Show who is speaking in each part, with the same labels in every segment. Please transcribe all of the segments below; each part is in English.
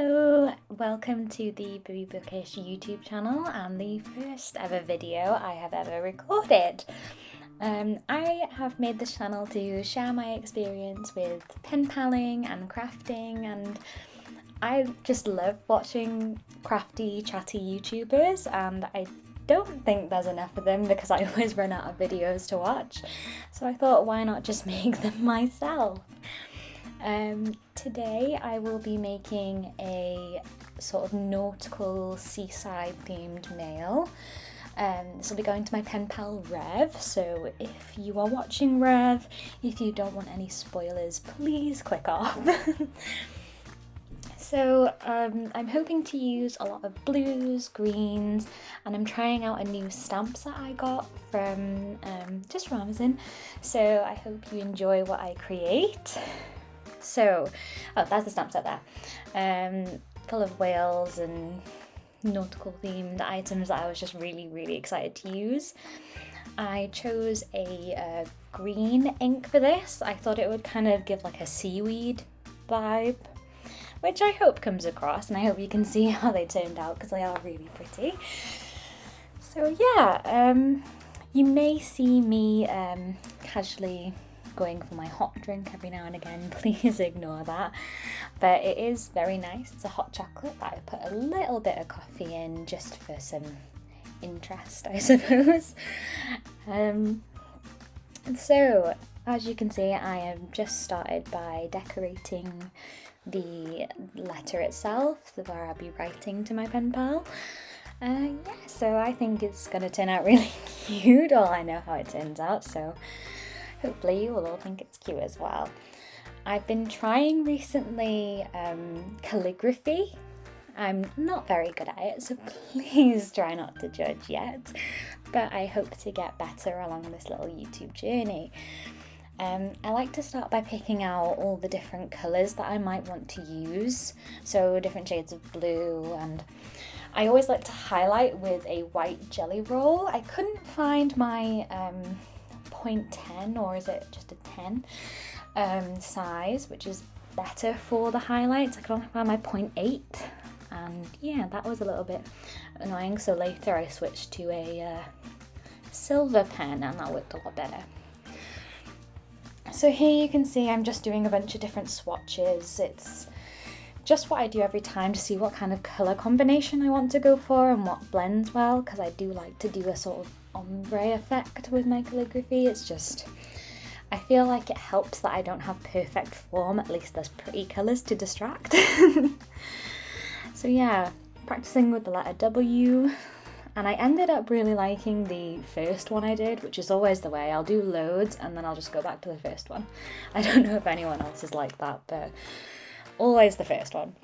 Speaker 1: Hello, welcome to the BibbyBookish YouTube channel and the first ever video I have ever recorded. I have made this channel to share my experience with pen paling and crafting, and I just love watching crafty, chatty YouTubers, and I don't think there's enough of them because I always run out of videos to watch, so I thought why not just make them myself. Today I will be making a sort of nautical seaside themed nail. This will be going to my pen pal Rev, so if you are watching Rev, if you don't want any spoilers, please click off. So I'm hoping to use a lot of blues, greens, and I'm trying out a new stamp set I got from just from Amazon, so I hope you enjoy what I create. So, that's the stamp set there, full of whales and nautical themed items that I was just really excited to use. I chose a green ink for this. I thought it would kind of give like a seaweed vibe, which I hope comes across, and I hope you can see how they turned out because they are really pretty. So yeah, you may see me casually going for my hot drink every now and again, please ignore that, but it is very nice. It's a hot chocolate that I put a little bit of coffee in just for some interest, I suppose. So as you can see, I have just started by decorating the letter itself, where I'll be writing to my pen pal. Yeah, so I think it's going to turn out really cute. Well, I know how it turns out, so hopefully you will all think it's cute as well. I've been trying recently calligraphy. I'm not very good at it, so please try not to judge yet, but I hope to get better along this little YouTube journey. I like to start by picking out all the different colours that I might want to use, so different shades of blue, and I always like to highlight with a white jelly roll. I couldn't find my 0.10, or is it just a 10 size, which is better for the highlights. I could only find my 0.8, and yeah, that was a little bit annoying, so later I switched to a silver pen and that worked a lot better. So here you can see I'm just doing a bunch of different swatches. It's just what I do every time to see what kind of colour combination I want to go for and what blends well, because I do like to do a sort of ombre effect with my calligraphy. It's just, I feel like it helps that I don't have perfect form, at least there's pretty colours to distract. So yeah, practicing with the letter W, and I ended up really liking the first one I did, which is always the way. I'll do loads and then I'll just go back to the first one. I don't know if anyone else is like that, but always the first one.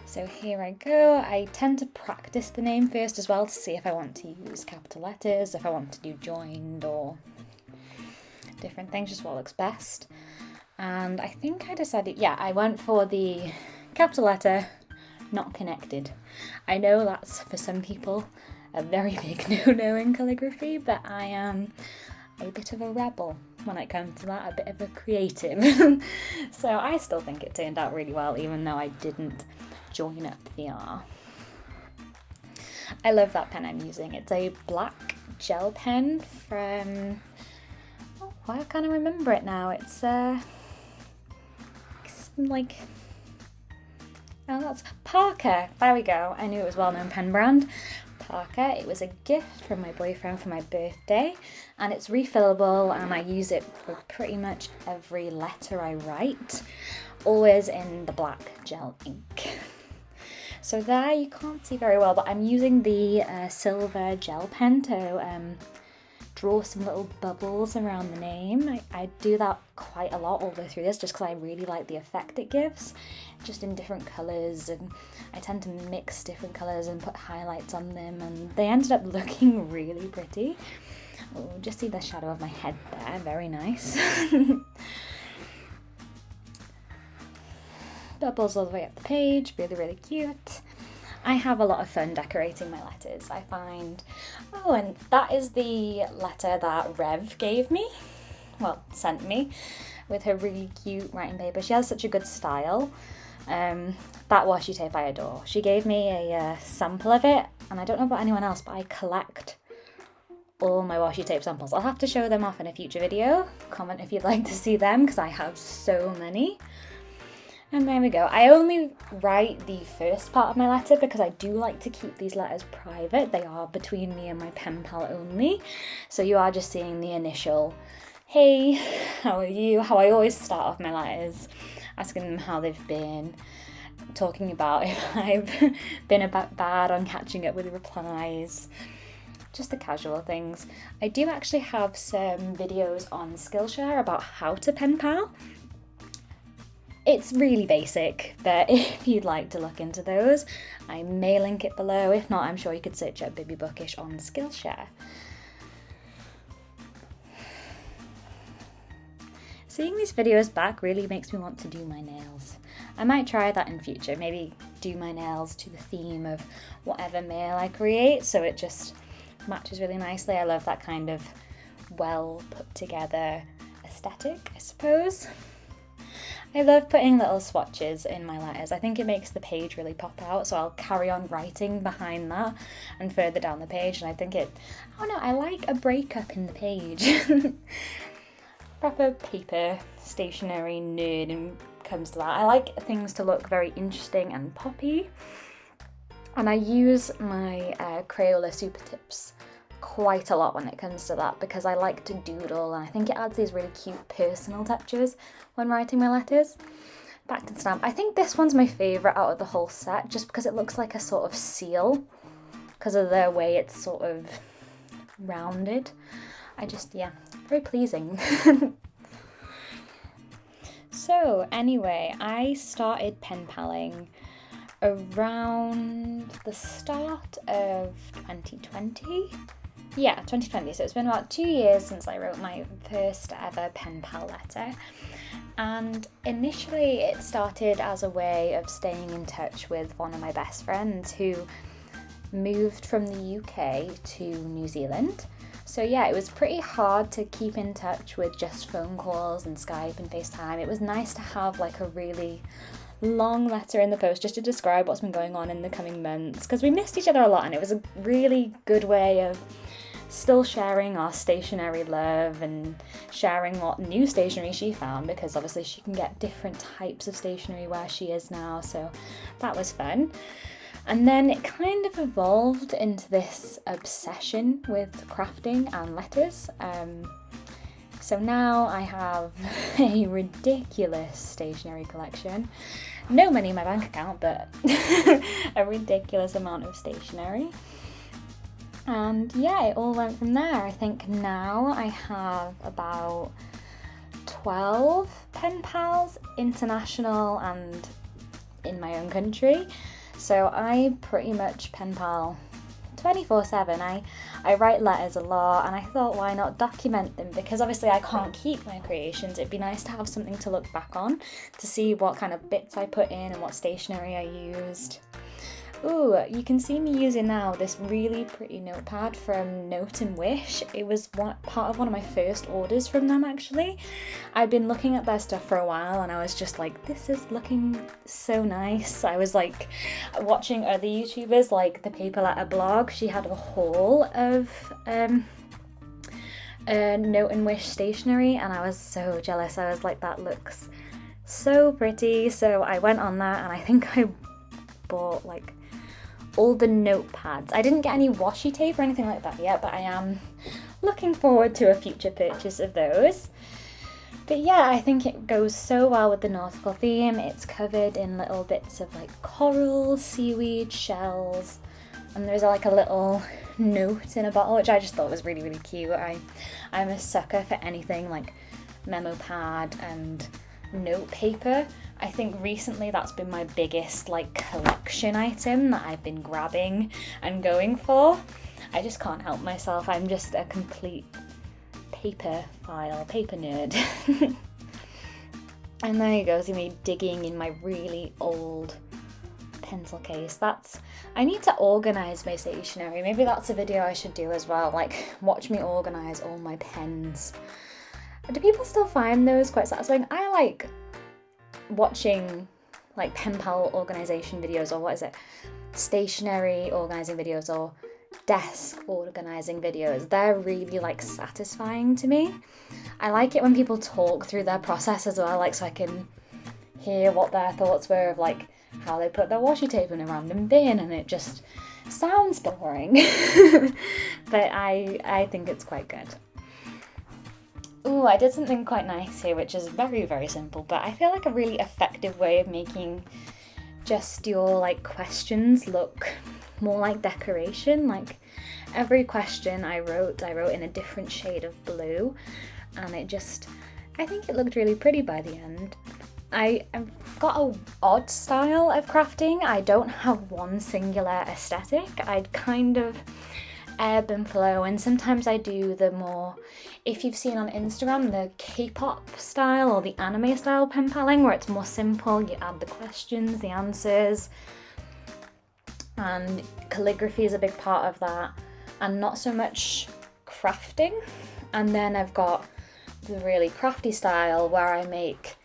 Speaker 1: So here I go. I tend to practice the name first as well to see if I want to use capital letters, if I want to do joined or different things, just what looks best. And I think I decided, yeah, I went for the capital letter, not connected. I know that's for some people a very big no-no in calligraphy, but I am a bit of a rebel when it comes to that, a bit of a creative. So I still think it turned out really well, even though I didn't join up the R. I love that pen I'm using. It's a black gel pen from, oh, why can't I remember it now? It's like, oh, that's Parker. There we go. I knew it was a well-known pen brand. Parker. It was a gift from my boyfriend for my birthday, and it's refillable, and I use it for pretty much every letter I write, always in the black gel ink. So there you can't see very well, but I'm using the silver gel pen to draw some little bubbles around the name. I do that quite a lot all the way through this, just because I really like the effect it gives, just in different colours, and I tend to mix different colours and put highlights on them, and they ended up looking really pretty. Oh, just see the shadow of my head there, very nice. Bubbles all the way up the page, really cute. I have a lot of fun decorating my letters, I find. Oh, and that is the letter that Rev gave me, well, sent me, with her really cute writing paper. She has such a good style. That washi tape I adore. She gave me a sample of it, and I don't know about anyone else, but I collect all my washi tape samples. I'll have to show them off in a future video. Comment if you'd like to see them, because I have so many. And there we go. I only write the first part of my letter because I do like to keep these letters private. They are between me and my pen pal only. So you are just seeing the initial, hey, how are you? How I always start off my letters, asking them how they've been, talking about if I've been a bit bad on catching up with replies. Just the casual things. I do actually have some videos on Skillshare about how to pen pal. It's really basic, but if you'd like to look into those, I may link it below. If not, I'm sure you could search up BibbyBookish on Skillshare. Seeing these videos back really makes me want to do my nails. I might try that in future, maybe do my nails to the theme of whatever mail I create, so it just matches really nicely. I love that kind of well put together aesthetic, I suppose. I love putting little swatches in my letters. I think it makes the page really pop out, so I'll carry on writing behind that and further down the page, and I think it, I don't know, I like a breakup in the page. Proper paper stationery nerd when it comes to that. I like things to look very interesting and poppy, and I use my Crayola Super Tips quite a lot when it comes to that because I like to doodle, and I think it adds these really cute personal touches when writing my letters. Back to the stamp. I think this one's my favourite out of the whole set just because it looks like a sort of seal because of the way it's sort of rounded. Yeah, very pleasing. So anyway, I started pen paling around the start of 2020. Yeah, 2020, so it's been about 2 years since I wrote my first ever pen pal letter. And initially it started as a way of staying in touch with one of my best friends who moved from the UK to New Zealand. So yeah, it was pretty hard to keep in touch with just phone calls and Skype and FaceTime. It was nice to have like a really long letter in the post just to describe what's been going on in the coming months, because we missed each other a lot, and it was a really good way of still sharing our stationery love and sharing what new stationery she found, because obviously she can get different types of stationery where she is now, so that was fun. And then it kind of evolved into this obsession with crafting and letters. So now I have a ridiculous stationery collection. No money in my bank account, but a ridiculous amount of stationery. And yeah, it all went from there. I think now I have about 12 pen pals, international and in my own country. So I pretty much pen pal 24/7. I write letters a lot, and I thought, why not document them? Because obviously I can't keep my creations. It'd be nice to have something to look back on, to see what kind of bits I put in and what stationery I used. Ooh, you can see me using now this really pretty notepad from Note and Wish. It was part of one of my first orders from them, actually. I'd been looking at their stuff for a while, and I was just like, this is looking so nice. I was like watching other YouTubers like the Paper Letter blog. She had a haul of Note and Wish stationery, and I was so jealous. I was like, that looks so pretty. So I went on that, and I think I bought like all the notepads. I didn't get any washi tape or anything like that yet, but I am looking forward to a future purchase of those. But yeah, I think it goes so well with the nautical theme. It's covered in little bits of like coral, seaweed, shells, and there's like a little note in a bottle, which I just thought was really, really cute. I'm a sucker for anything like memo pad and note paper. I think recently that's been my biggest like collection item that I've been grabbing and going for. I just can't help myself. I'm just a complete paper nerd. And there you go, see me digging in my really old pencil case. I need to organise my stationery. Maybe that's a video I should do as well, like watch me organise all my pens. Do people still find those quite satisfying? I like watching like Penpal organisation videos, or what is it? Stationery organising videos, or desk organising videos. They're really like satisfying to me. I like it when people talk through their process as well, like so I can hear what their thoughts were of like how they put their washi tape in a random bin, and it just sounds boring. But I think it's quite good. Ooh, I did something quite nice here, which is very, very simple, but I feel like a really effective way of making just your like questions look more like decoration. Like every question I wrote in a different shade of blue, and I think it looked really pretty by the end. I've got an odd style of crafting. I don't have one singular aesthetic. I'd kind of ebb and flow, and sometimes I do the more, if you've seen on Instagram, the K-pop style or the anime style pen paling, where it's more simple. You add the questions, the answers, and calligraphy is a big part of that, and not so much crafting. And then I've got the really crafty style where I make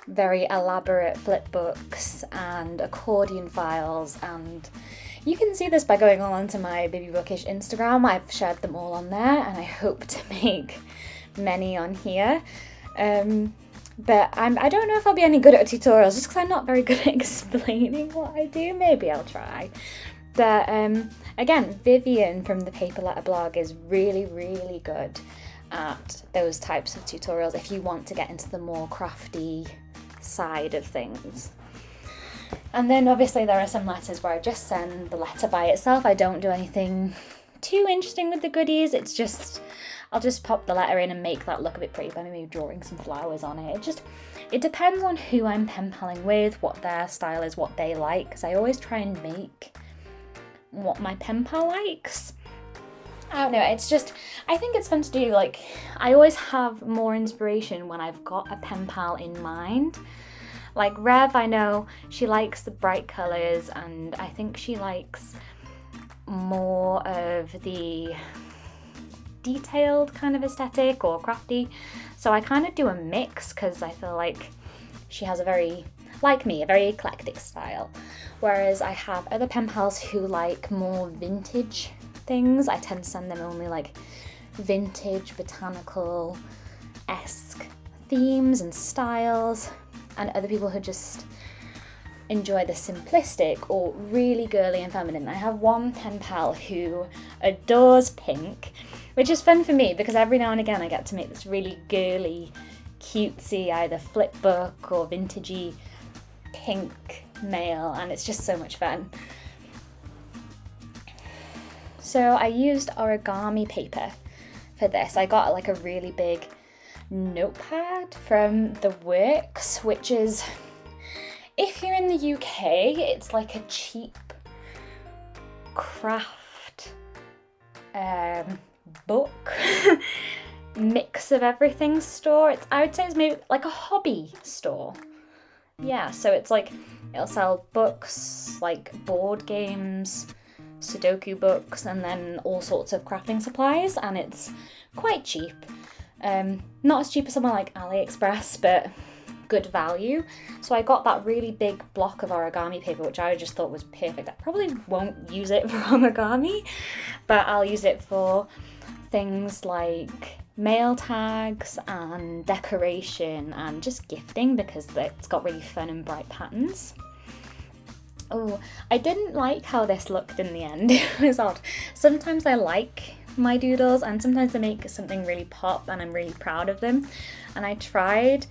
Speaker 1: very elaborate flip books and accordion files, and you can see this by going on to my BibbyBookish Instagram. I've shared them all on there, and I hope to make many on here. But I don't know if I'll be any good at tutorials, just because I'm not very good at explaining what I do. Maybe I'll try. But again, Vivian from the Paper Letter blog is really, really good at those types of tutorials if you want to get into the more crafty side of things. And then obviously there are some letters where I just send the letter by itself. I don't do anything too interesting with the goodies. It's just, I'll just pop the letter in and make that look a bit pretty by maybe drawing some flowers on it. It depends on who I'm pen paling with, what their style is, what they like, because I always try and make what my pen pal likes. I don't know, it's just, I think it's fun to do. Like, I always have more inspiration when I've got a pen pal in mind. Like Rev, I know she likes the bright colours, and I think she likes more of the detailed kind of aesthetic or crafty. So I kind of do a mix, because I feel like she has a very, like me, a very eclectic style. Whereas I have other pen pals who like more vintage things. I tend to send them only like vintage, botanical-esque themes and styles. And other people who just enjoy the simplistic or really girly and feminine. I have one pen pal who adores pink, which is fun for me because every now and again I get to make this really girly, cutesy, either flip book or vintagey pink mail, and it's just so much fun. So I used origami paper for this. I got like a really big notepad from The Works, which is, if you're in the UK, it's like a cheap craft book mix of everything store. I would say it's maybe like a hobby store. Yeah, so it's like, it'll sell books, like board games, Sudoku books, and then all sorts of crafting supplies, and it's quite cheap. Not as cheap as somewhere like Aliexpress, but good value. So I got that really big block of origami paper, which I just thought was perfect. I probably won't use it for origami, but I'll use it for things like mail tags and decoration and just gifting, because it's got really fun and bright patterns. Oh, I didn't like how this looked in the end. It was odd. Sometimes I like my doodles and sometimes they make something really pop and I'm really proud of them. And I tried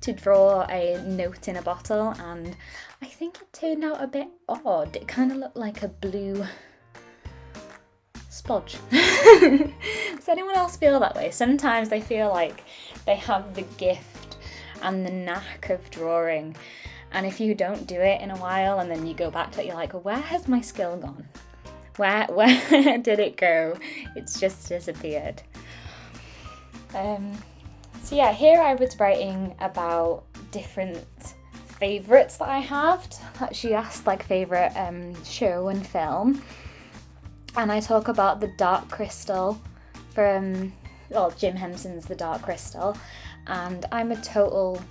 Speaker 1: to draw a note in a bottle and I think it turned out a bit odd. It kind of looked like a blue splodge. Does anyone else feel that way? Sometimes they feel like they have the gift and the knack of drawing, and if you don't do it in a while and then you go back to it, you're like, where has my skill gone? Where did it go? It's just disappeared. So yeah, here I was writing about different favourites that I have. She asked like favourite show and film. And I talk about The Dark Crystal from, well, Jim Henson's The Dark Crystal. And I'm a total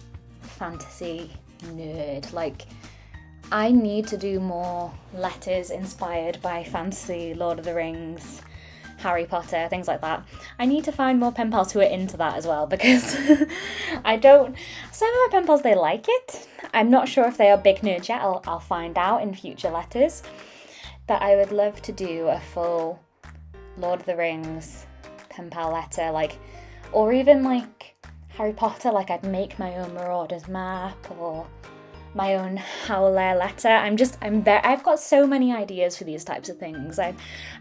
Speaker 1: fantasy nerd. Like, I need to do more letters inspired by fantasy, Lord of the Rings, Harry Potter, things like that. I need to find more pen pals who are into that as well, because some of my pen pals, they like it. I'm not sure if they are big nerds yet. I'll find out in future letters. But I would love to do a full Lord of the Rings pen pal letter, like, or even like Harry Potter, like I'd make my own Marauders map or my own Howler letter. I've got so many ideas for these types of things. I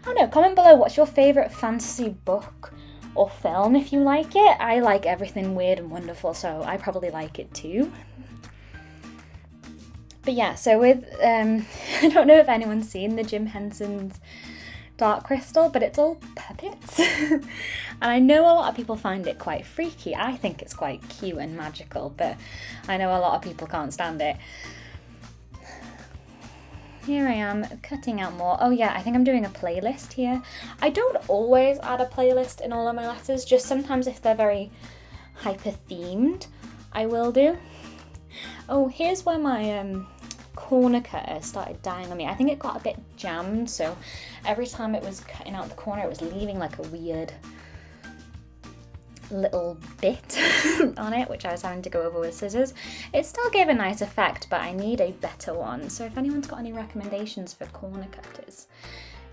Speaker 1: don't know, comment below what's your favourite fantasy book or film if you like it. I like everything weird and wonderful, so I probably like it too. But yeah, so with, I don't know if anyone's seen the Jim Henson's Dark Crystal, but it's all puppets. And I know a lot of people find it quite freaky. I think it's quite cute and magical, but I know a lot of people can't stand it. Here I am cutting out more. Oh yeah, I think I'm doing a playlist here. I don't always add a playlist in all of my letters, just sometimes if they're very hyper themed, I will do. Oh, here's where my corner cutter started dying on me. I think it got a bit jammed, so every time it was cutting out the corner, it was leaving like a weird little bit on it, which I was having to go over with scissors. It still gave a nice effect, but I need a better one. So if anyone's got any recommendations for corner cutters,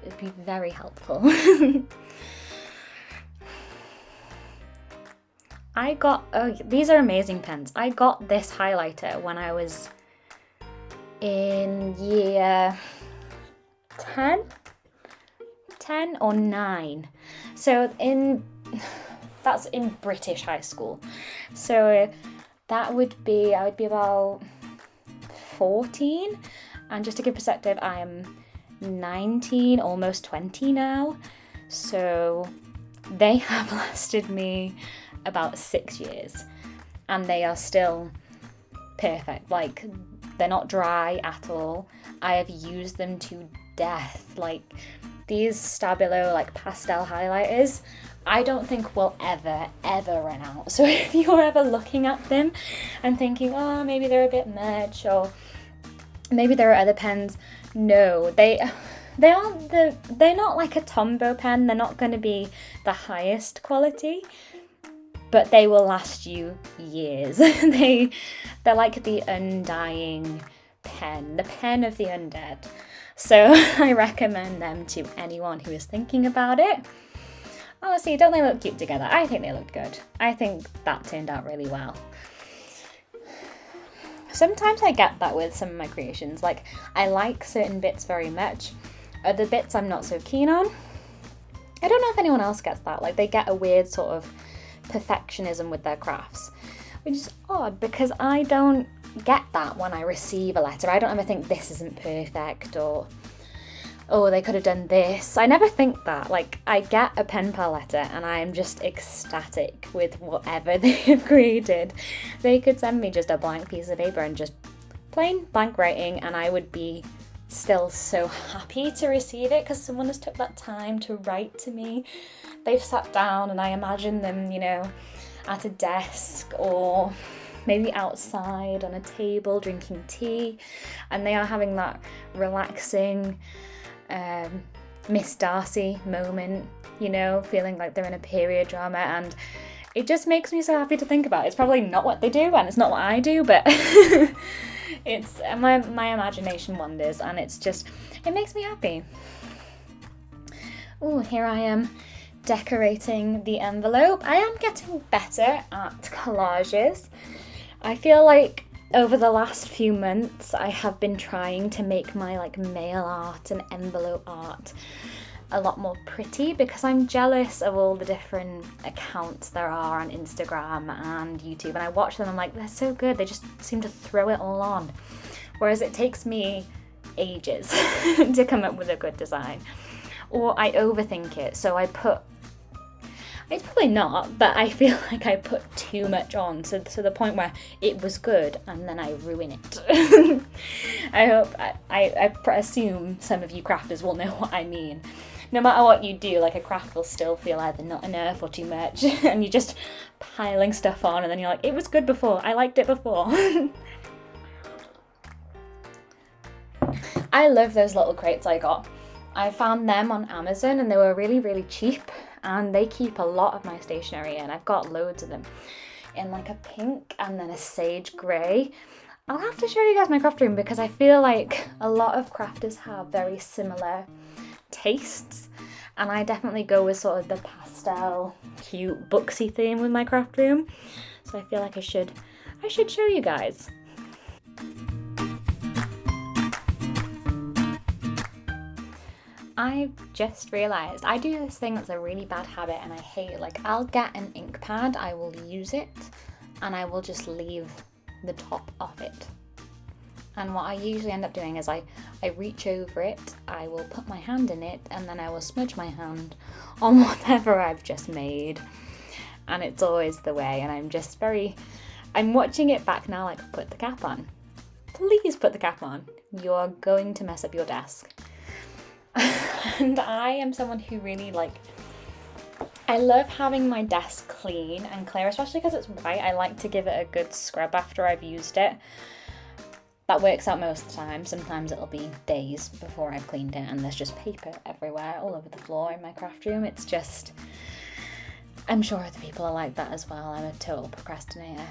Speaker 1: it would be very helpful. These are amazing pens. I got this highlighter when I was in year 10 or 9. So that's in British high school. So I would be about 14. And just to give perspective, I am 19, almost 20 now. So they have lasted me about 6 years, and they are still perfect. Like, they're not dry at all. I have used them to death. Like, these Stabilo like pastel highlighters, I don't think will ever run out. So if you're ever looking at them and thinking, oh, maybe they're a bit much, or maybe there are other pens, no, they're not like a Tombow pen. They're not going to be the highest quality, but they will last you years. They're like the undying pen, the pen of the undead. So I recommend them to anyone who is thinking about it. Honestly, don't they look cute together? I think they looked good. I think that turned out really well. Sometimes I get that with some of my creations. Like, I like certain bits very much. Other bits I'm not so keen on. I don't know if anyone else gets that. Like, they get a weird sort of perfectionism with their crafts, which is odd because I don't get that when I receive a letter. I don't ever think this isn't perfect, or oh, they could have done this. I never think that. Like, I get a pen pal letter and I am just ecstatic with whatever they have created. They could send me just a blank piece of paper and just plain blank writing, and I would be still so happy to receive it because someone has took that time to write to me. They've sat down, and I imagine them, you know, at a desk or maybe outside on a table drinking tea, and they are having that relaxing Miss Darcy moment, you know, feeling like they're in a period drama, and it just makes me so happy to think about. It's probably not what they do, and it's not what I do, but it's my imagination wanders, and it makes me happy. Oh, here I am decorating the envelope. I am getting better at collages. I feel like over the last few months I have been trying to make my like mail art and envelope art a lot more pretty, because I'm jealous of all the different accounts there are on Instagram and YouTube, and I watch them and I'm like, they're so good, they just seem to throw it all on, whereas it takes me ages to come up with a good design, or I overthink it. So it's probably not, but I feel like I put too much on, so to the point where it was good and then I ruin it. I assume some of you crafters will know what I mean. No matter what you do, like, a craft will still feel either not enough or too much, and you're just piling stuff on, and then you're like, it was good before, I liked it before. I love those little crates I got. I found them on Amazon and they were really, really cheap, and they keep a lot of my stationery in. I've got loads of them in like a pink and then a sage grey. I'll have to show you guys my craft room because I feel like a lot of crafters have very similar tastes, and I definitely go with sort of the pastel, cute, booksy theme with my craft room. So I feel like I should show you guys. I've just realised I do this thing that's a really bad habit and I hate it. Like, I'll get an ink pad, I will use it, and I will just leave the top off it. And what I usually end up doing is I reach over it, I will put my hand in it, and then I will smudge my hand on whatever I've just made. And it's always the way, and I'm watching it back now like, put the cap on. Please put the cap on. You're going to mess up your desk. And I am someone who really I love having my desk clean and clear, especially because it's white. I like to give it a good scrub after I've used it. That works out most of the time. Sometimes it'll be days before I've cleaned it and there's just paper everywhere, all over the floor in my craft room. It's just, I'm sure other people are like that as well. I'm a total procrastinator.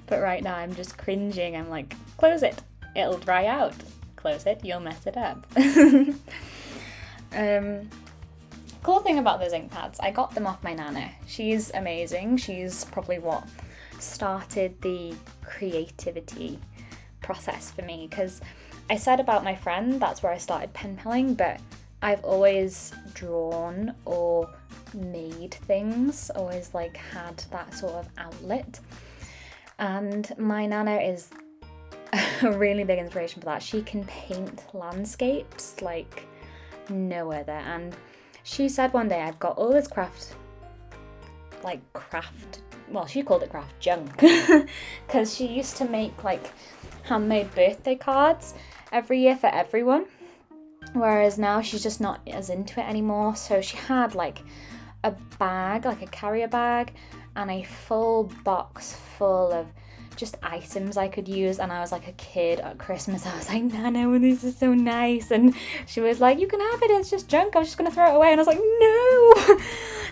Speaker 1: But right now I'm just cringing. I'm like, close it, it'll dry out. Close it, you'll mess it up. Cool thing about those ink pads, I got them off my nana. She's amazing. She's probably what started the creativity process for me, because I said about my friend, that's where I started pen paling, but I've always drawn or made things, always had that sort of outlet. And my nana is a really big inspiration for that. She can paint landscapes like no other, and she said one day, I've got all this craft, well, she called it craft junk, because she used to make handmade birthday cards every year for everyone, whereas now she's just not as into it anymore. So she had a bag, a carrier bag, and a full box full of just items I could use. And I was like a kid at Christmas, I was like, Nana, this is so nice, and she was like, you can have it, it's just junk, I was just gonna throw it away. And I was like, no,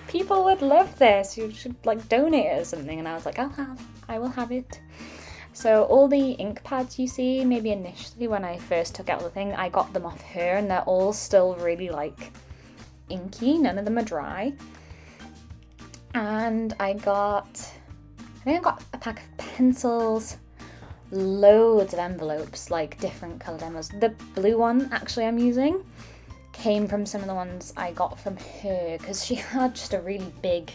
Speaker 1: people would love this, you should donate it or something. And I was like, I will have it. So all the ink pads you see, maybe initially when I first took out the thing, I got them off her, and they're all still really inky, none of them are dry. And I think I got a pack of pencils, loads of envelopes, different coloured envelopes. The blue one, actually, I'm using came from some of the ones I got from her, because she had just a really big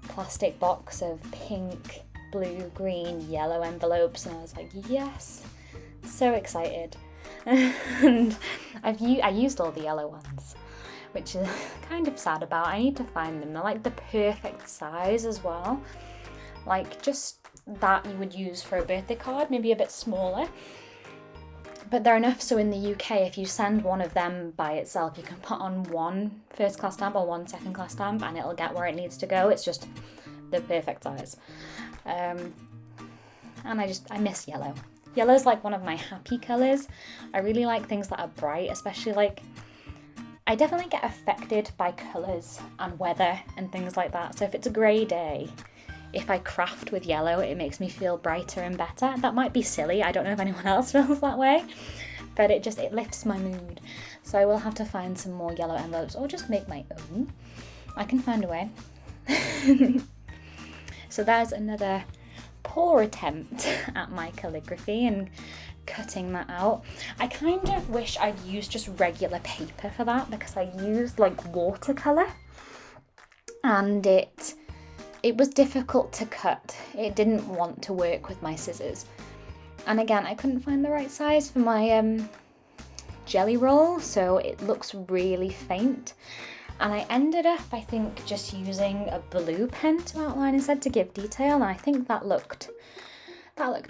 Speaker 1: plastic box of pink, blue, green, yellow envelopes, and I was like, yes, so excited. And I used all the yellow ones, which is kind of sad about. I need to find them. They're the perfect size as well. Just that you would use for a birthday card, maybe a bit smaller. But they're enough so in the UK, if you send one of them by itself, you can put on one first class stamp or one second class stamp and it'll get where it needs to go. It's just the perfect size. And I miss yellow. Yellow's one of my happy colours. I really like things that are bright, especially I definitely get affected by colours and weather and things like that. So if it's a grey day, if I craft with yellow, it makes me feel brighter and better. That might be silly, I don't know if anyone else feels that way, but it lifts my mood. So I will have to find some more yellow envelopes or just make my own. I can find a way. So there's another poor attempt at my calligraphy and cutting that out. I kind of wish I'd used just regular paper for that, because I used watercolour and it was difficult to cut. It didn't want to work with my scissors. And again, I couldn't find the right size for my jelly roll, so it looks really faint. And I ended up, I think, just using a blue pen to outline instead to give detail, and I think that looked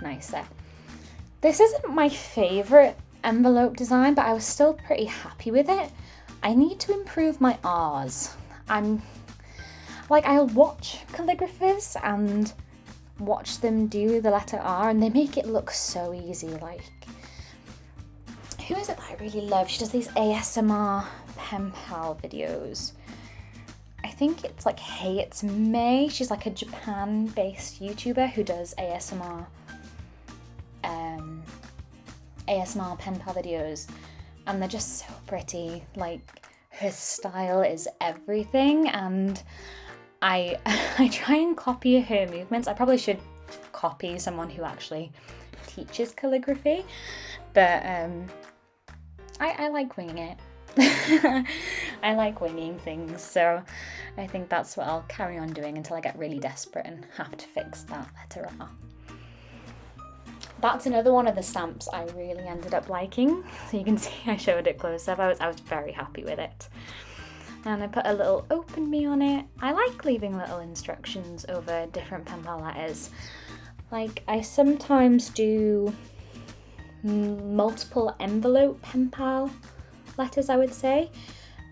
Speaker 1: nicer. This isn't my favourite envelope design, but I was still pretty happy with it. I need to improve my R's. I'll watch calligraphers and watch them do the letter R, and they make it look so easy. who is it that I really love? She does these ASMR Penpal videos. I think it's like Hey It's May. She's like a Japan-based YouTuber who does ASMR Penpal videos, and they're just so pretty. Like, her style is everything, and I try and copy her movements. I probably should copy someone who actually teaches calligraphy, but I like winging it. I like winging things, so I think that's what I'll carry on doing until I get really desperate and have to fix that letter R. That's another one of the stamps I really ended up liking. So you can see I showed it close up. I was very happy with it. And I put a little open me on it. I like leaving little instructions over different Penpal letters. Like, I sometimes do multiple envelope Penpal letters, I would say,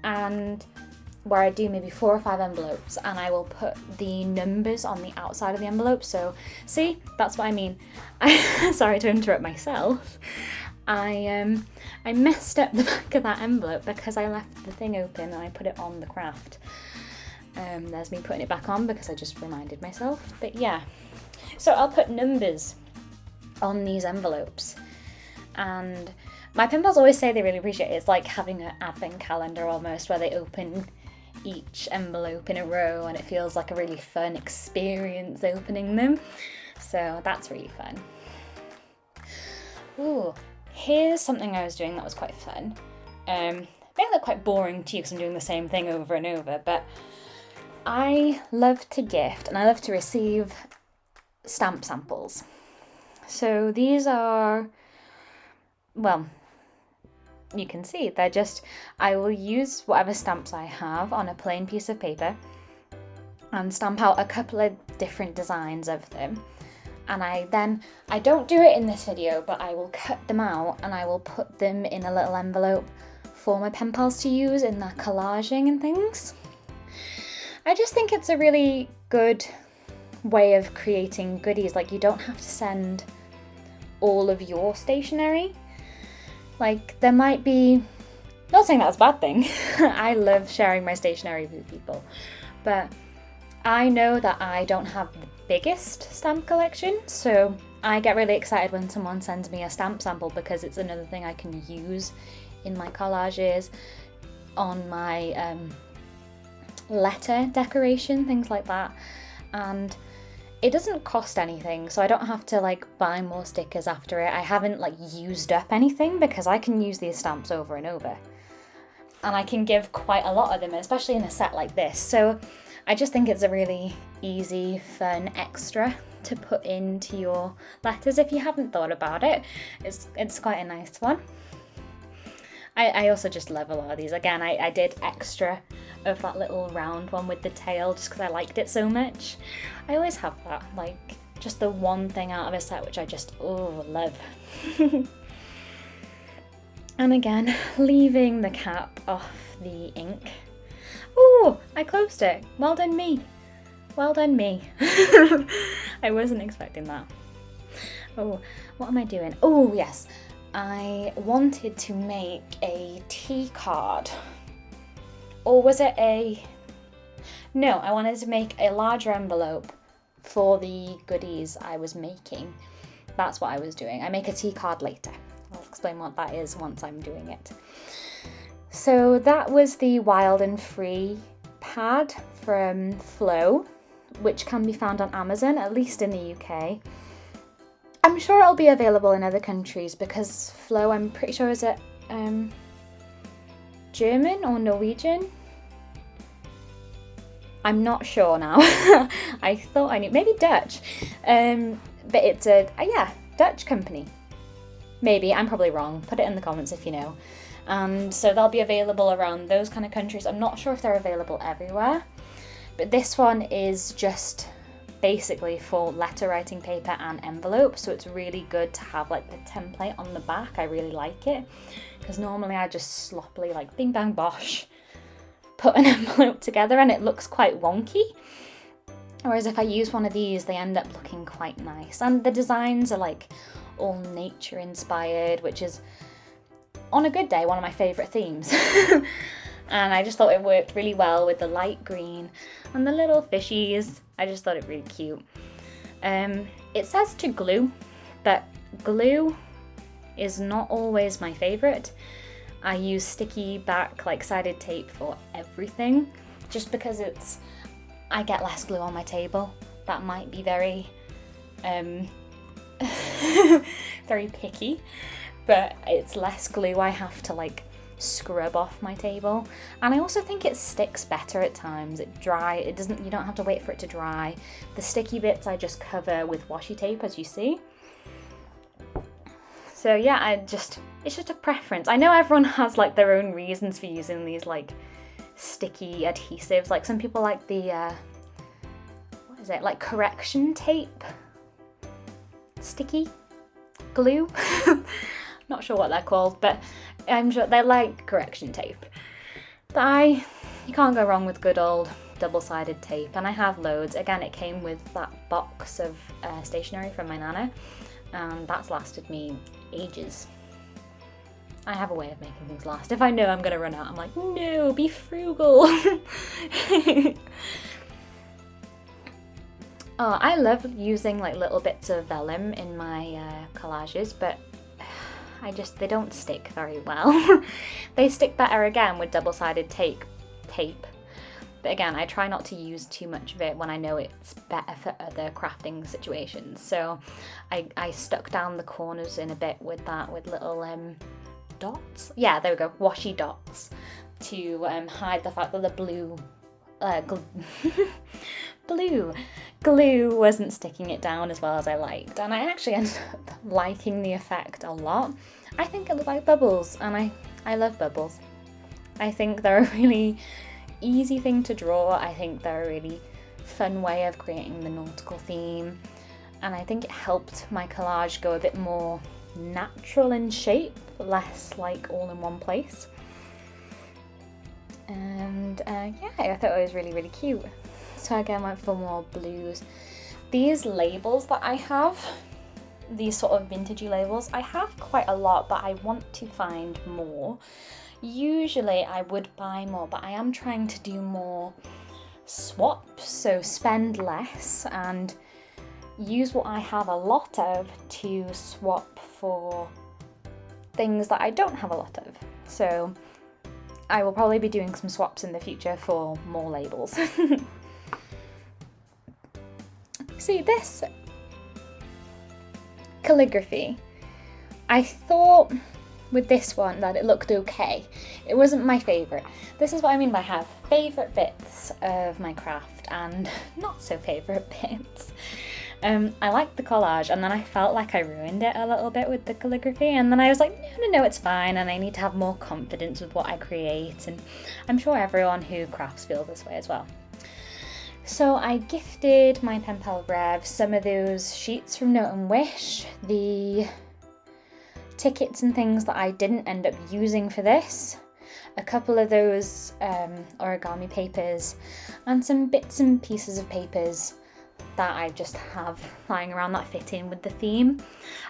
Speaker 1: and where I do maybe 4 or 5 envelopes, and I will put the numbers on the outside of the envelope. So see, that's what I mean. Sorry to interrupt myself. I messed up the back of that envelope because I left the thing open and I put it on the craft. There's me putting it back on because I just reminded myself. But yeah, so I'll put numbers on these envelopes, and my pen pals always say they really appreciate it. It's like having an advent calendar almost, where they open each envelope in a row, and it feels like a really fun experience opening them. So that's really fun. Ooh, here's something I was doing that was quite fun. It may look quite boring to you because I'm doing the same thing over and over, but I love to gift and I love to receive stamp samples. So these are, well, you can see they're just, I will use whatever stamps I have on a plain piece of paper and stamp out a couple of different designs of them. And I don't do it in this video, but I will cut them out and I will put them in a little envelope for my pen pals to use in their collaging and things. I just think it's a really good way of creating goodies. Like, you don't have to send all of your stationery. Like, there might be, not saying that's a bad thing, I love sharing my stationery with people, but I know that I don't have the biggest stamp collection, so I get really excited when someone sends me a stamp sample because it's another thing I can use in my collages, on my letter decoration, things like that. And it doesn't cost anything, so I don't have to like buy more stickers after it. I haven't like used up anything because I can use these stamps over and over. And I can give quite a lot of them, especially in a set like this. So I just think it's a really easy, fun extra to put into your letters if you haven't thought about it. It's quite a nice one. I also just love a lot of these. Again, I did extra of that little round one with the tail just because I liked it so much. I always have that, like, just the one thing out of a set which I just, love. And again, leaving the cap off the ink. Oh, I closed it. Well done me. Well done me. I wasn't expecting that. Oh, what am I doing? Oh, yes. I wanted to make a tea card. Or was it no, I wanted to make a larger envelope for the goodies I was making. That's what I was doing. I make a tea card later. I'll explain what that is once I'm doing it. So that was the Wild and Free pad from Flow, which can be found on Amazon, at least in the UK. I'm sure it'll be available in other countries because Flow, I'm pretty sure, is it German or Norwegian? I'm not sure now. I thought I knew, maybe Dutch, but it's a Dutch company. Maybe, I'm probably wrong. Put it in the comments if you know. And so they'll be available around those kind of countries. I'm not sure if they're available everywhere, but this one is just basically for letter writing paper and envelopes, so it's really good to have like the template on the back. I really like it because normally I just sloppily, like, bing bang bosh, put an envelope together and it looks quite wonky, whereas if I use one of these they end up looking quite nice. And the designs are like all nature inspired, which is on a good day, one of my favourite themes. And I just thought it worked really well with the light green and the little fishies. I just thought it really cute. It says to glue, but glue is not always my favourite. I use sticky back, like sided tape for everything, just because I get less glue on my table. That might be very, very picky, but it's less glue I have to like scrub off my table. And I also think it sticks better at times. You don't have to wait for it to dry. The sticky bits I just cover with washi tape, as you see. So yeah, it's just a preference. I know everyone has like their own reasons for using these like sticky adhesives. Like some people like the, what is it, like correction tape? Sticky glue? Not sure what they're called, but I'm sure they're like correction tape. But you can't go wrong with good old double-sided tape, and I have loads. Again, it came with that box of stationery from my nana, and that's lasted me ages. I have a way of making things last. If I know I'm gonna run out, I'm like, no, be frugal. Oh, I love using like little bits of vellum in my collages, but they don't stick very well. They stick better again with double-sided tape. But again, I try not to use too much of it when I know it's better for other crafting situations. So I stuck down the corners in a bit with little dots. Yeah, there we go, washi dots, to hide the fact that the blue glue wasn't sticking it down as well as I liked, and I actually ended up liking the effect a lot. I think it looked like bubbles, and I love bubbles. I think they're a really easy thing to draw. I think they're a really fun way of creating the nautical theme, and I think it helped my collage go a bit more natural in shape, less like all in one place. And yeah, I thought it was really, really cute. So again, went for more blues. These labels that I have, these sort of vintagey labels, I have quite a lot, but I want to find more. Usually I would buy more, but I am trying to do more swaps, so spend less and use what I have a lot of to swap for things that I don't have a lot of. So I will probably be doing some swaps in the future for more labels. See, this calligraphy, I thought with this one that it looked okay. It wasn't my favourite. This is what I mean by have favourite bits of my craft and not so favourite bits. I liked the collage, and then I felt like I ruined it a little bit with the calligraphy, and then I was like, no, it's fine, and I need to have more confidence with what I create, and I'm sure everyone who crafts feels this way as well. So I gifted my Penpal Rev some of those sheets from Note and Wish, the tickets and things that I didn't end up using for this, a couple of those origami papers, and some bits and pieces of papers that I just have lying around that fit in with the theme.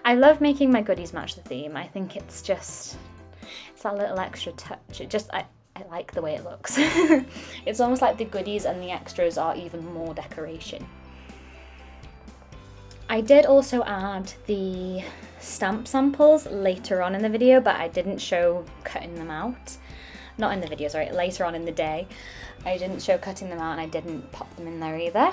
Speaker 1: I love making my goodies match the theme. I think it's that little extra touch. I like the way it looks. It's almost like the goodies and the extras are even more decoration. I did also add the stamp samples later on in the video, but I didn't show cutting them out. Not in the video, sorry, later on in the day. I didn't show cutting them out, and I didn't pop them in there either.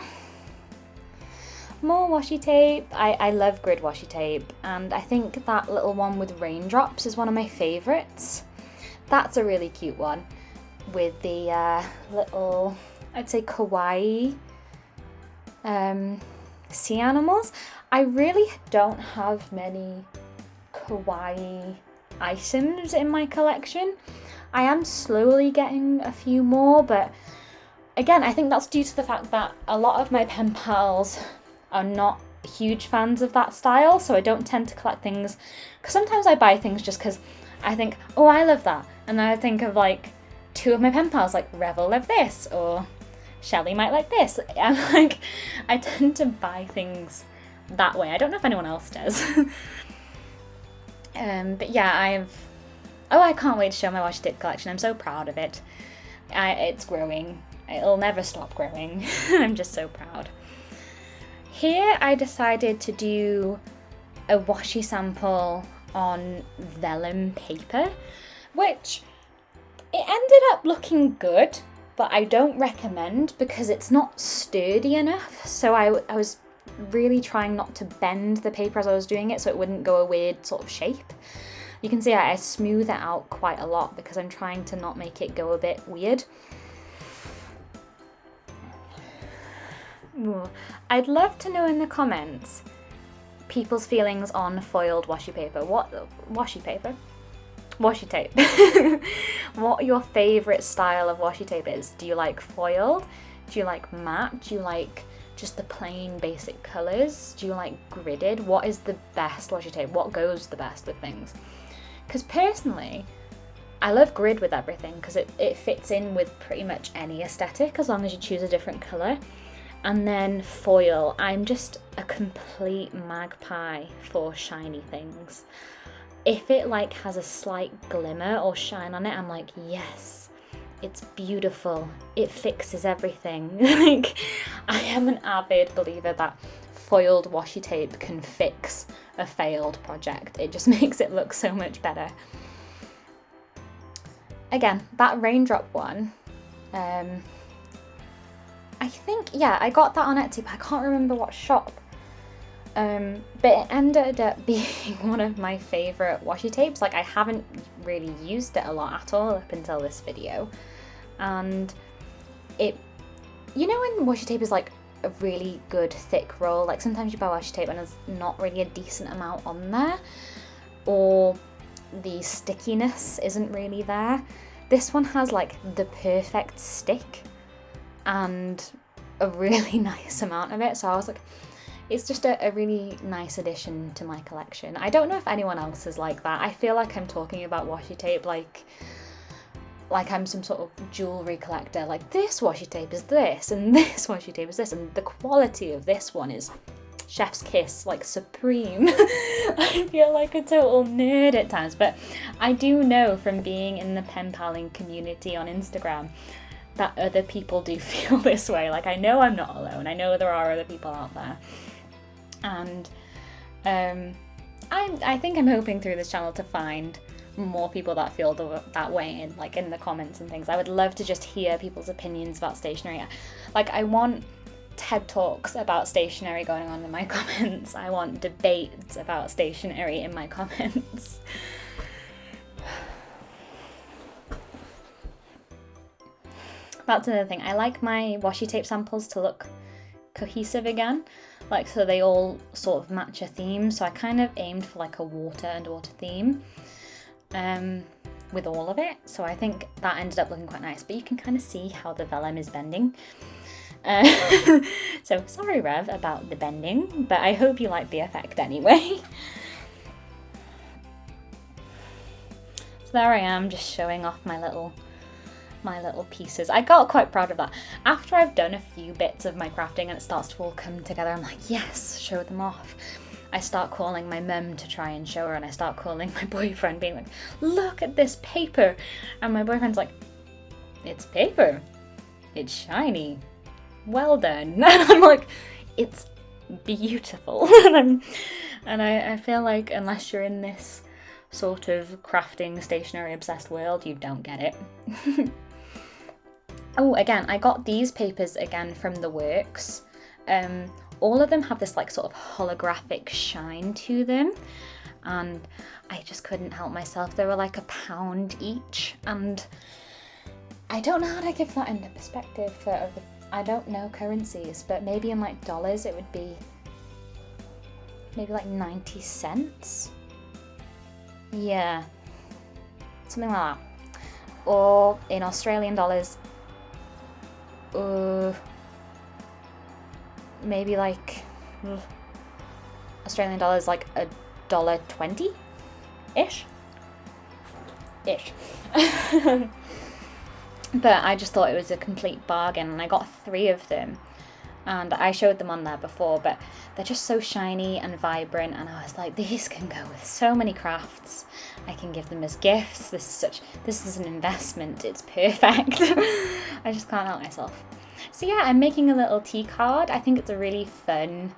Speaker 1: More washi tape. I love grid washi tape, and I think that little one with raindrops is one of my favourites. That's a really cute one with the little, I'd say, kawaii sea animals. I really don't have many kawaii items in my collection. I am slowly getting a few more, but again, I think that's due to the fact that a lot of my pen pals are not huge fans of that style, so I don't tend to collect things, because sometimes I buy things just because I think, oh, I love that, and then I think of like two of my pen pals, like Revel love this, or Shelley might like this, and like I tend to buy things that way. I don't know if anyone else does. But yeah, Oh, I can't wait to show my washi tape collection. I'm so proud of it. It's growing. It'll never stop growing. I'm just so proud. Here I decided to do a washi sample on vellum paper, which it ended up looking good, but I don't recommend because it's not sturdy enough. So I was really trying not to bend the paper as I was doing it so it wouldn't go a weird sort of shape. You can see I smooth it out quite a lot because I'm trying to not make it go a bit weird. Ooh. I'd love to know in the comments people's feelings on foiled washi paper. Washi tape. What your favourite style of washi tape is. Do you like foiled? Do you like matte? Do you like just the plain basic colours? Do you like gridded? What is the best washi tape? What goes the best with things? Because personally, I love grid with everything because it fits in with pretty much any aesthetic as long as you choose a different colour. And then foil, I'm just a complete magpie for shiny things. If it like has a slight glimmer or shine on it, I'm like, yes, it's beautiful. It fixes everything. Like, I am an avid believer that foiled washi tape can fix a failed project. It just makes it look so much better. Again, that raindrop one, I think, yeah, I got that on Etsy, but I can't remember what shop. But it ended up being one of my favourite washi tapes. Like, I haven't really used it a lot at all up until this video. And it, you know when washi tape is like a really good thick roll, like sometimes you buy washi tape and there's not really a decent amount on there, or the stickiness isn't really there. This one has like the perfect stick and a really nice amount of it, so I was like, it's just a really nice addition to my collection. I don't know if anyone else is like that. I feel like I'm talking about washi tape like I'm some sort of jewellery collector, like this washi tape is this and this washi tape is this and the quality of this one is chef's kiss, like supreme. I feel like a total nerd at times, but I do know from being in the penpaling community on Instagram that other people do feel this way. Like, I know I'm not alone. I know there are other people out there. And I think I'm hoping through this channel to find more people that feel that way in, like, in the comments and things. I would love to just hear people's opinions about stationery. Like, I want TED Talks about stationery going on in my comments. I want debates about stationery in my comments. That's another thing. I like my washi tape samples to look cohesive again, like so they all sort of match a theme. So I kind of aimed for like a underwater theme with all of it. So I think that ended up looking quite nice, but you can kind of see how the vellum is bending. So sorry, Rev, about the bending, but I hope you like the effect anyway. So there I am, just showing off my little pieces. I got quite proud of that. After I've done a few bits of my crafting and it starts to all come together, I'm like, yes, show them off. I start calling my mum to try and show her, and I start calling my boyfriend, being like, look at this paper. And my boyfriend's like, it's paper. It's shiny. Well done. And I'm like, it's beautiful. and I feel like unless you're in this sort of crafting, stationery obsessed world, you don't get it. Oh, again, I got these papers again from the Works. All of them have this like sort of holographic shine to them, and I just couldn't help myself. They were like £1 each, and I don't know how to give that into perspective for other, I don't know currencies, but maybe in like dollars it would be maybe like 90 cents. Yeah, something like that. Or in Australian dollars, maybe like Australian dollars, like $1.20 ish. But I just thought it was a complete bargain, and I got 3 of them, and I showed them on there before, but they're just so shiny and vibrant, and I was like, these can go with so many crafts. I can give them as gifts. This is an investment. It's perfect. I just can't help myself. So yeah, I'm making a little tea card. I think it's a really fun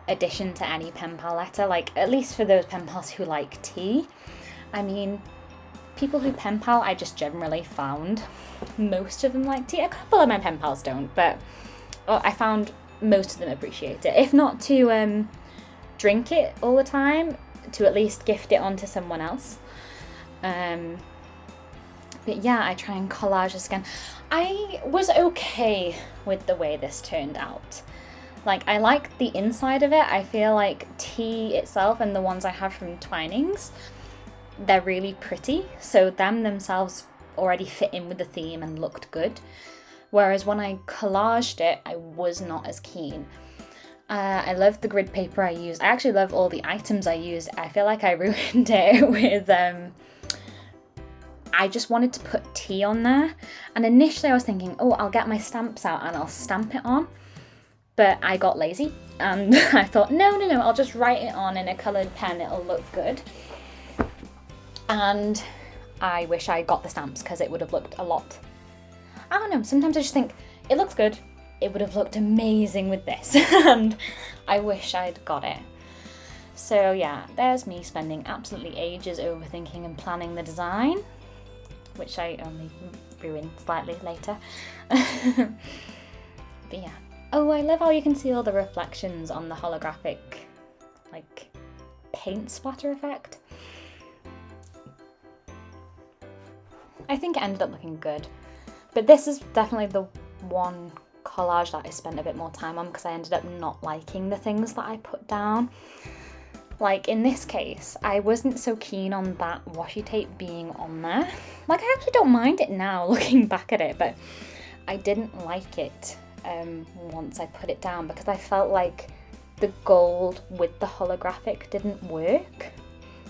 Speaker 1: addition to any pen pal letter, like at least for those pen pals who like tea. I mean, people who pen pal, I just generally found most of them like tea. A couple of my pen pals don't, but I found most of them appreciate it. If not to drink it all the time, to at least gift it on to someone else. But yeah, I try and collage this again. I was okay with the way this turned out. Like, I like the inside of it. I feel like tea itself and the ones I have from Twinings, they're really pretty. So them themselves already fit in with the theme and looked good. Whereas when I collaged it, I was not as keen. I love the grid paper I used. I actually love all the items I used. I feel like I ruined it with, I just wanted to put tea on there. And initially I was thinking, oh, I'll get my stamps out and I'll stamp it on. But I got lazy and I thought, no, I'll just write it on in a coloured pen. It'll look good. And I wish I got the stamps because it would have looked a lot. I don't know, sometimes I just think it looks good. It would have looked amazing with this and I wish I'd got it. So yeah, there's me spending absolutely ages overthinking and planning the design, which I only ruined slightly later. But yeah. Oh, I love how you can see all the reflections on the holographic, like, paint splatter effect. I think it ended up looking good. But this is definitely the one collage that I spent a bit more time on because I ended up not liking the things that I put down. Like in this case, I wasn't so keen on that washi tape being on there. Like, I actually don't mind it now looking back at it, but I didn't like it once I put it down because I felt like the gold with the holographic didn't work.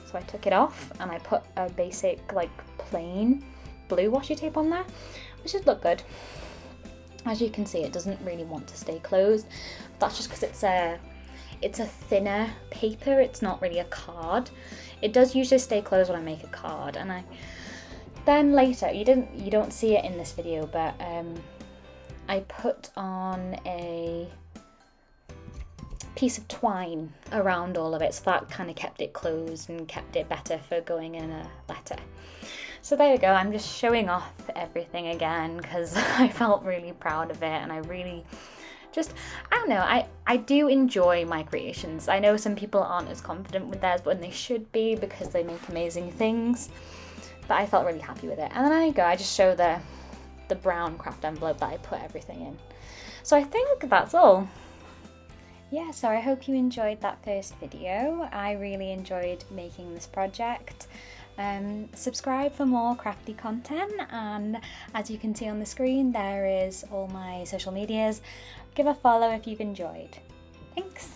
Speaker 1: So I took it off and I put a basic, like, plain blue washi tape on there, which should look good. As you can see, it doesn't really want to stay closed. That's just because it's a thinner paper. It's not really a card. It does usually stay closed when I make a card, and then later, you don't see it in this video, but I put on a piece of twine around all of it, so that kind of kept it closed and kept it better for going in a letter. So there you go, I'm just showing off everything again because I felt really proud of it, and I really just, I don't know, I do enjoy my creations. I know some people aren't as confident with theirs, but they should be because they make amazing things. But I felt really happy with it. And then there you go, I just show the brown craft envelope that I put everything in. So I think that's all. Yeah, so I hope you enjoyed that first video. I really enjoyed making this project. Subscribe for more crafty content, and as you can see on the screen, there is all my social medias. Give a follow if you've enjoyed. Thanks!